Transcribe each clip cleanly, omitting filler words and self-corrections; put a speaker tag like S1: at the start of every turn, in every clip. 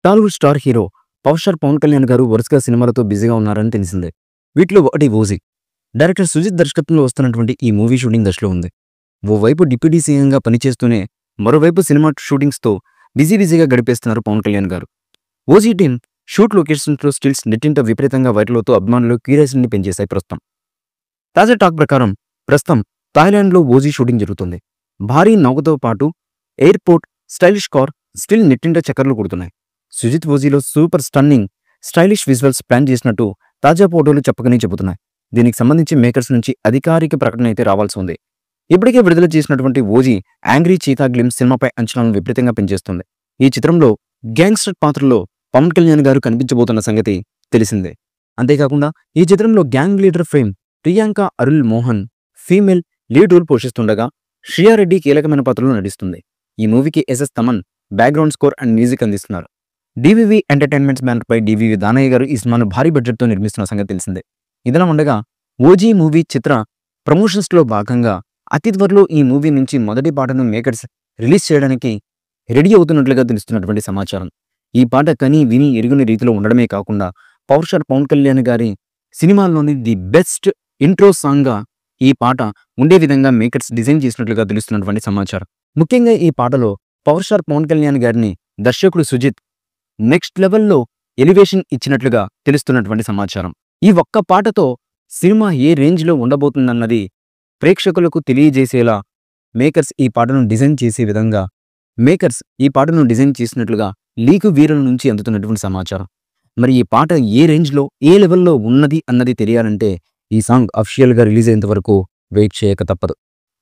S1: Tollywood star hero power star Pawan Kalyan గారు వరుసగా సినిమాలతో బిజీగా ఉన్నారని తెలిసిందే. వీటిలో ఒకటి ఓజీ. డైరెక్టర్ సుజిత్ దర్శకత్వంలో వస్తున్నటువంటి ఈ మూవీ షూటింగ్ దశలో ఉంది. ఓవైపు డిప్యూటీ సీఎంగా పనిచేస్తూనే మరోవైపు సినిమా షూటింగ్స్తో బిజీగా గడిపేస్తున్నారు పవన్ కళ్యాణ్ గారు. ఓజీ టీం షూట్ లొకేషన్స్లో స్టిల్స్ నెట్టింట విపరీతంగా వైరల్ అవుతూ అభిమానులు క్యూరియాసిటీని పెంచేశాయి ప్రస్తుతం. తాజా టాక్ ప్రకారం ప్రస్తుతం థాయిలాండ్లో ఓజీ షూటింగ్ జరుగుతుంది. భారీ నౌకతో పాటు ఎయిర్పోర్ట్ స్టైలిష్ కార్ స్టిల్ నెట్టింట చక్కర్లు కొడుతున్నాయి. సుజిత్ ఓజీలో super stunning stylish visuals plan చేసినట్టు తాజా ఫోటోలు చెప్పకనే చెబుతున్నాయి. దీనికి సంబంధించి మేకర్స్ నుంచి అధికారిక ప్రకటన అయితే రావాల్సి ఉంది. ఇప్పటికే విడుదల చేసినటువంటి ఓజీ యాంగ్రీ చీతా గ్లిమ్స్ సినిమాపై అంచనాలను విపరీతంగా పెంచేస్తుంది. ఈ చిత్రంలో గ్యాంగ్స్టర్ పాత్రలో పవన్ కళ్యాణ్ గారు కనిపించబోతున్న సంగతి తెలిసిందే. అంతేకాకుండా ఈ చిత్రంలో gang leader fame Priyanka Arul Mohan female lead role పోషిస్తుండగా శ్రియారెడ్డి కీలకమైన పాత్రలో నటిస్తుంది. ఈ మూవీకి SS Thaman background score and music అందిస్తున్నారు. డివివి ఎంటర్టైన్మెంట్స్ బ్యానర్ పై డివివి దానయ్య గారు ఈ సినిమాను భారీ బడ్జెట్తో నిర్మిస్తున్న సంగతి తెలిసిందే. ఇదిలా ఉండగా ఓజీ మూవీ చిత్ర ప్రమోషన్స్లో భాగంగా అతి త్వరలో ఈ మూవీ నుంచి మొదటి పాటను మేకర్స్ రిలీజ్ చేయడానికి రెడీ అవుతున్నట్లుగా తెలుస్తున్నటువంటి సమాచారం. ఈ పాట కని విని ఎరుగుని రీతిలో ఉండడమే కాకుండా పవర్ స్టార్ పవన్ కళ్యాణ్ గారి సినిమాల్లోని ది బెస్ట్ ఇంట్రో సాంగ్గా ఈ పాట ఉండే విధంగా మేకర్స్ డిజైన్ చేసినట్లుగా తెలుస్తున్నటువంటి సమాచారం. ముఖ్యంగా ఈ పాటలో పవర్ స్టార్ పవన్ కళ్యాణ్ గారిని దర్శకుడు సుజిత్ నెక్స్ట్ లెవెల్లో ఎలివేషన్ ఇచ్చినట్లుగా తెలుస్తున్నటువంటి సమాచారం. ఈ ఒక్క పాటతో సినిమా ఏ రేంజ్లో ఉండబోతుందన్నది ప్రేక్షకులకు తెలియజేసేలా మేకర్స్ ఈ పాటను డిజైన్ చేసే విధంగా మేకర్స్ ఈ పాటను డిజైన్ చేసినట్లుగా లీకు వీరుల నుంచి అందుతున్నటువంటి సమాచారం. మరి ఈ పాట ఏ రేంజ్లో ఏ లెవెల్లో ఉన్నది అన్నది తెలియాలంటే ఈ సాంగ్ అఫీషియల్గా రిలీజ్ అయ్యేంత వరకు వెయిట్ చేయక తప్పదు.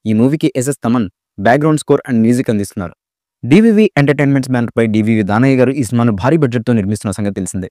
S1: ఈ మూవీకి SS Thaman background score and music అందిస్తున్నారు. డివివి ఎంటర్టైన్మెంట్స్ బ్యానర్ పై డివివి దానయ్య గారు ఈ సినిమాను భారీ బడ్జెట్తో నిర్మిస్తున్న సంగతి తెలిసిందే.